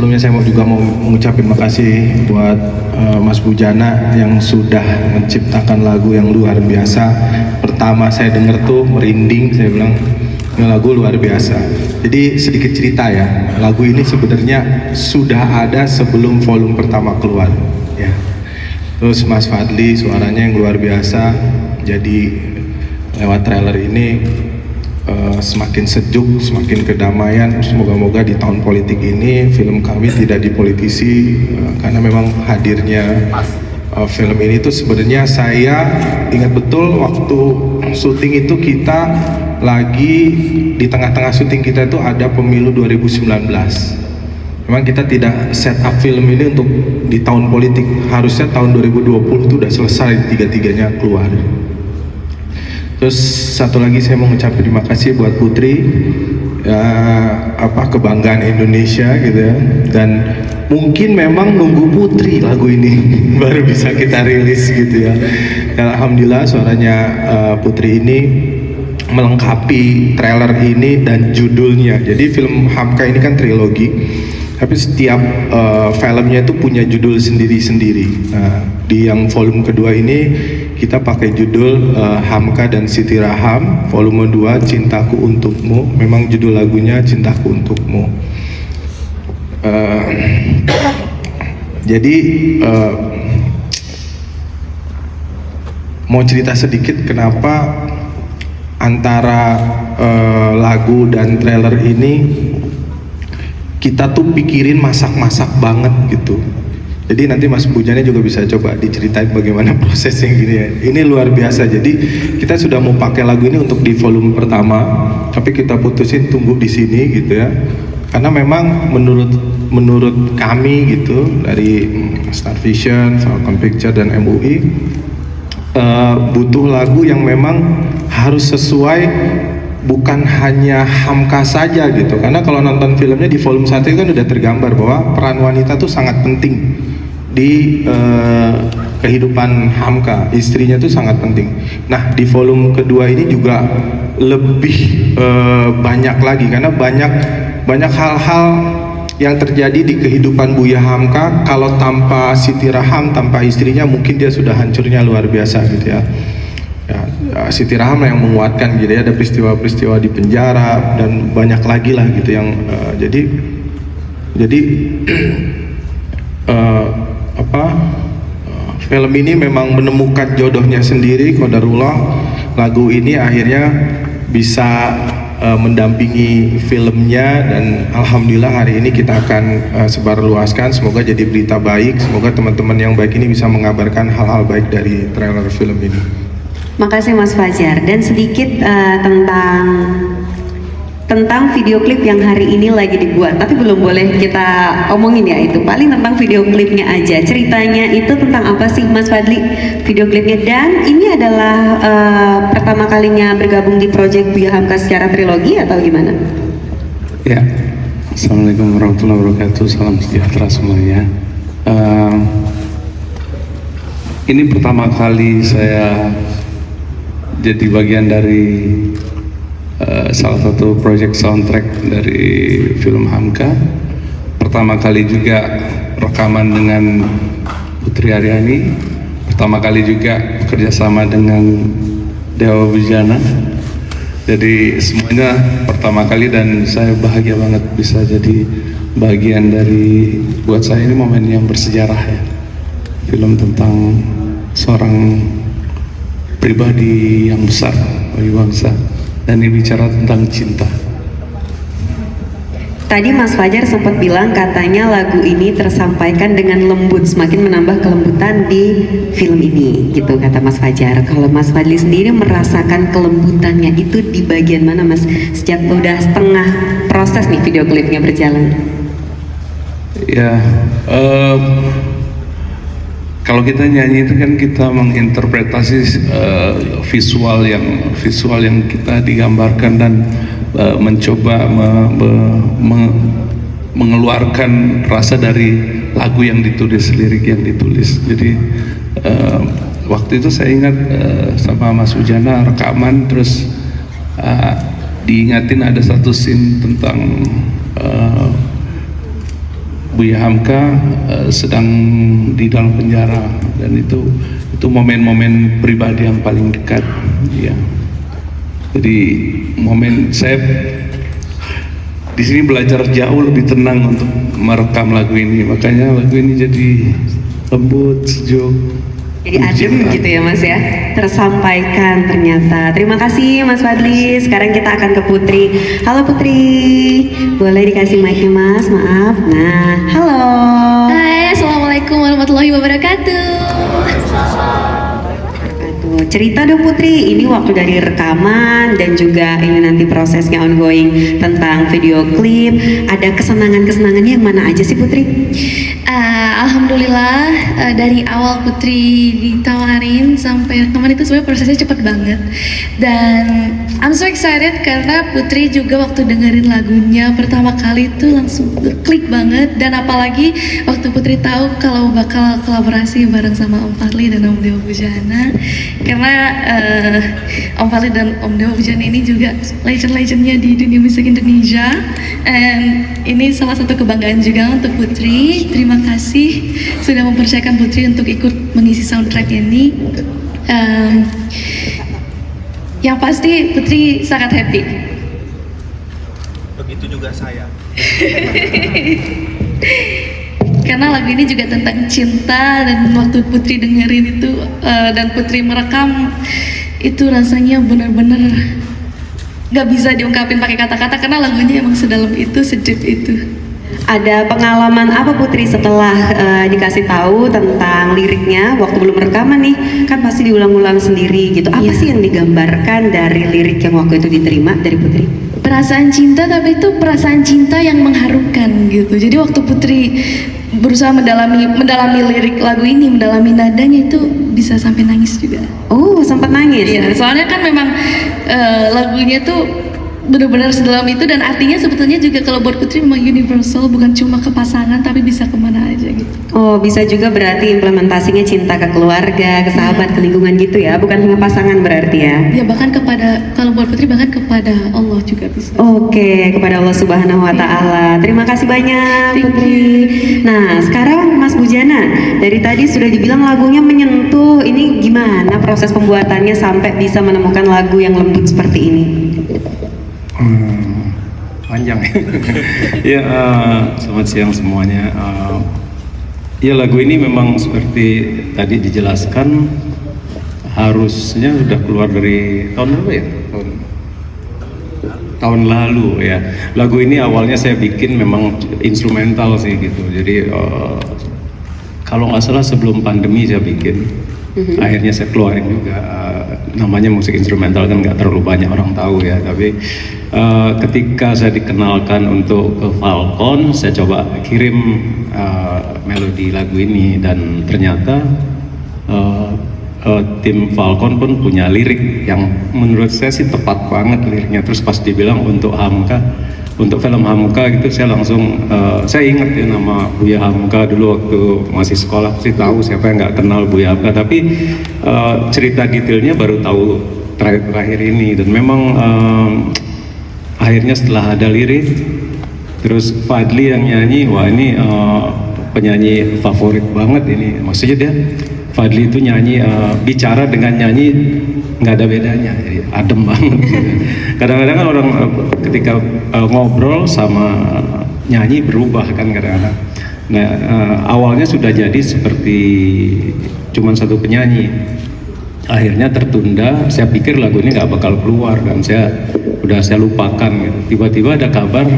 sebelumnya saya mau mengucapkan makasih buat Mas Bujana yang sudah menciptakan lagu yang luar biasa. Pertama saya denger tuh merinding, saya bilang ini lagu luar biasa. Jadi sedikit cerita ya, lagu ini sebenarnya sudah ada sebelum volume pertama keluar ya. Terus Mas Fadli suaranya yang luar biasa, jadi lewat trailer ini semakin sejuk, semakin kedamaian. Semoga-moga di tahun politik ini film kami tidak dipolitisi, karena memang hadirnya film ini tuh sebenarnya saya ingat betul waktu syuting itu kita lagi di tengah-tengah syuting kita itu ada pemilu 2019. Memang kita tidak set up film ini untuk di tahun politik, harusnya tahun 2020 itu udah selesai tiga-tiganya keluar. Terus satu lagi saya mau mengucapkan terima kasih buat Putri, ya, kebanggaan Indonesia gitu ya. Dan mungkin memang nunggu Putri lagu ini baru bisa kita rilis gitu ya. Dan alhamdulillah suaranya Putri ini melengkapi trailer ini dan judulnya. Jadi film Hamka ini kan trilogi, tapi setiap filmnya itu punya judul sendiri-sendiri. Nah, di yang volume kedua ini kita pakai judul Hamka dan Siti Raham, volume 2 Cintaku Untukmu. Memang judul lagunya Cintaku Untukmu. Jadi mau cerita sedikit kenapa antara lagu dan trailer ini kita tuh pikirin masak-masak banget gitu. Jadi nanti Mas Bujana juga bisa coba diceritain bagaimana prosesnya gini ya. Ini luar biasa. Jadi kita sudah mau pakai lagu ini untuk di volume pertama, tapi kita putusin tunggu di sini gitu ya. Karena memang menurut kami gitu dari Star Vision, Falcon Picture dan MUI butuh lagu yang memang harus sesuai, bukan hanya Hamka saja gitu. Karena kalau nonton filmnya di volume 1 itu kan udah tergambar bahwa peran wanita tuh sangat penting di kehidupan Hamka, istrinya tuh sangat penting. Nah di volume kedua ini juga lebih banyak lagi, karena banyak hal-hal yang terjadi di kehidupan Buya Hamka. Kalau tanpa Siti Raham, tanpa istrinya, mungkin dia sudah hancurnya luar biasa gitu ya. Siti Raham yang menguatkan gitu ya, ada peristiwa-peristiwa di penjara dan banyak lagi lah gitu yang jadi film ini memang menemukan jodohnya sendiri, qadarullah. Lagu ini akhirnya bisa mendampingi filmnya, dan alhamdulillah hari ini kita akan sebarluaskan. Semoga jadi berita baik, semoga teman-teman yang baik ini bisa mengabarkan hal-hal baik dari trailer film ini. Makasih Mas Fajar. Dan sedikit tentang video klip yang hari ini lagi dibuat, tapi belum boleh kita omongin ya, itu paling tentang video klipnya aja. Ceritanya itu tentang apa sih Mas Fadli video klipnya? Dan ini adalah pertama kalinya bergabung di project Buya Hamka secara trilogi atau gimana? Ya, Assalamualaikum warahmatullahi wabarakatuh, salam sejahtera semuanya. Ini pertama kali saya jadi bagian dari salah satu project soundtrack dari film Hamka. Pertama kali juga rekaman dengan Putri Aryani. Pertama kali juga bekerjasama dengan Dewa Bujana. Jadi semuanya pertama kali, dan saya bahagia banget bisa jadi bagian dari, buat saya ini momen yang bersejarah ya. Film tentang seorang pribadi yang besar bagi bangsa. Dan ini bicara tentang cinta. Tadi Mas Fajar sempat bilang katanya lagu ini tersampaikan dengan lembut, semakin menambah kelembutan di film ini, gitu kata Mas Fajar. Kalau Mas Fadli sendiri merasakan kelembutannya itu di bagian mana Mas? Sejak udah setengah proses nih video klipnya berjalan. Ya, kalau kita nyanyi itu kan kita menginterpretasi visual yang kita digambarkan, dan mencoba mengeluarkan rasa dari lagu yang ditulis, lirik yang ditulis. Jadi waktu itu saya ingat sama Mas Ujana rekaman, terus diingatin ada satu scene tentang Buya Hamka sedang di dalam penjara, dan itu momen-momen pribadi yang paling dekat ya. Jadi momen saya di sini belajar jauh lebih tenang untuk merekam lagu ini, makanya lagu ini jadi lembut, sejuk. Jadi adem gitu ya Mas ya, tersampaikan ternyata. Terima kasih Mas Fadli. Sekarang kita akan ke Putri. Halo Putri, boleh dikasih mic-nya Mas, maaf. Nah, halo. Hai, Assalamualaikum warahmatullahi wabarakatuh. Aduh, cerita dong Putri, ini waktu dari rekaman dan juga ini nanti prosesnya ongoing tentang video klip. Ada kesenangan-kesenangannya yang mana aja sih Putri? Alhamdulillah dari awal Putri ditawarin sampai rekaman itu sebenarnya prosesnya cepet banget, dan I'm so excited karena Putri juga waktu dengerin lagunya pertama kali itu langsung klik banget, dan apalagi waktu Putri tahu kalau bakal kolaborasi bareng sama Om Fadli dan Om Dewa Bujana, karena Om Fadli dan Om Dewa Bujana ini juga legend-legendnya di dunia musik Indonesia, and ini salah satu kebanggaan juga untuk Putri. Terima kasih sudah mempercayakan Putri untuk ikut mengisi soundtrack ini. Yang pasti Putri sangat happy. Begitu juga saya. Karena lagu ini juga tentang cinta, dan waktu Putri dengerin itu dan Putri merekam itu rasanya benar-benar gak bisa diungkapin pakai kata-kata, karena lagunya emang sedalam itu, sedeep itu. Ada pengalaman apa Putri setelah dikasih tahu tentang liriknya waktu belum rekaman nih? Kan pasti diulang-ulang sendiri gitu. Apa Iya. sih yang digambarkan dari lirik yang waktu itu diterima dari Putri? Perasaan cinta, tapi itu perasaan cinta yang mengharukan gitu. Jadi waktu Putri berusaha mendalami lirik lagu ini, mendalami nadanya, itu bisa sampai nangis juga. Oh, sempat nangis. Iya, soalnya kan memang lagunya tuh benar-benar sedalam itu, dan artinya sebetulnya juga kalau buat Putri memang universal, bukan cuma ke pasangan tapi bisa kemana aja gitu. Oh, bisa juga berarti implementasinya cinta ke keluarga, ke sahabat, ke lingkungan gitu ya, bukan hanya pasangan berarti ya? Ya bahkan kepada, kalau buat Putri bahkan kepada Allah juga bisa. Oke, kepada Allah Subhanahu wa Ta'ala. Terima kasih banyak, Thank Putri. Nah, sekarang Mas Bujana, dari tadi sudah dibilang lagunya menyentuh. Ini gimana proses pembuatannya sampai bisa menemukan lagu yang lembut seperti ini? Panjang ya. Selamat siang semuanya. Ya, lagu ini memang seperti tadi dijelaskan harusnya sudah keluar dari tahun lalu ya, tahun lalu ya. Lagu ini awalnya saya bikin memang instrumental sih gitu, jadi kalau nggak salah sebelum pandemi saya bikin. Akhirnya saya keluarin juga, namanya musik instrumental kan nggak terlalu banyak orang tahu ya, tapi ketika saya dikenalkan untuk ke Falcon, saya coba kirim melodi lagu ini, dan ternyata tim Falcon pun punya lirik yang menurut saya sih tepat banget liriknya. Terus pas dibilang untuk Hamka, untuk film Hamka gitu, saya langsung saya ingat ya nama Buya Hamka dulu waktu masih sekolah, sih tahu siapa yang nggak kenal Buya Hamka, tapi cerita detailnya baru tahu terakhir ini. Dan memang akhirnya setelah ada lirik, terus Fadli yang nyanyi, wah ini penyanyi favorit banget ini. Maksudnya dia Fadli itu nyanyi, bicara dengan nyanyi nggak ada bedanya, jadi adem banget gitu. Kadang-kadang kan orang ketika ngobrol sama nyanyi berubah kan kadang-kadang. Nah, awalnya sudah jadi seperti cuman satu penyanyi, akhirnya tertunda. Saya pikir lagu ini nggak bakal keluar, dan saya lupakan gitu. Tiba-tiba ada kabar,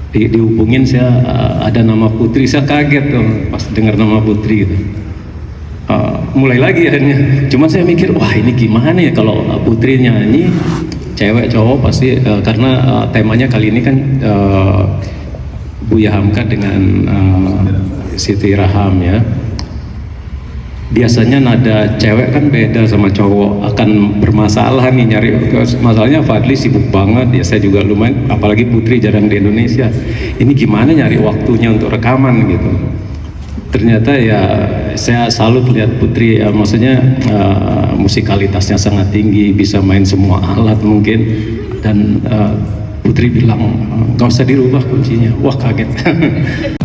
dihubungin, saya ada nama Putri. Saya kaget tuh pas dengar nama Putri gitu. Mulai lagi akhirnya, cuman saya mikir, wah ini gimana ya kalau Putri nyanyi, cewek cowok pasti, karena temanya kali ini kan Buya Hamka dengan Siti Raham ya. Biasanya nada cewek kan beda sama cowok, akan bermasalah nih nyari. Masalahnya Fadli sibuk banget ya, saya juga lumayan, apalagi Putri jarang di Indonesia. Ini gimana nyari waktunya untuk rekaman gitu. Ternyata ya saya salut lihat Putri, maksudnya musikalitasnya sangat tinggi, bisa main semua alat mungkin, dan Putri bilang nggak usah dirubah kuncinya. Wah kaget.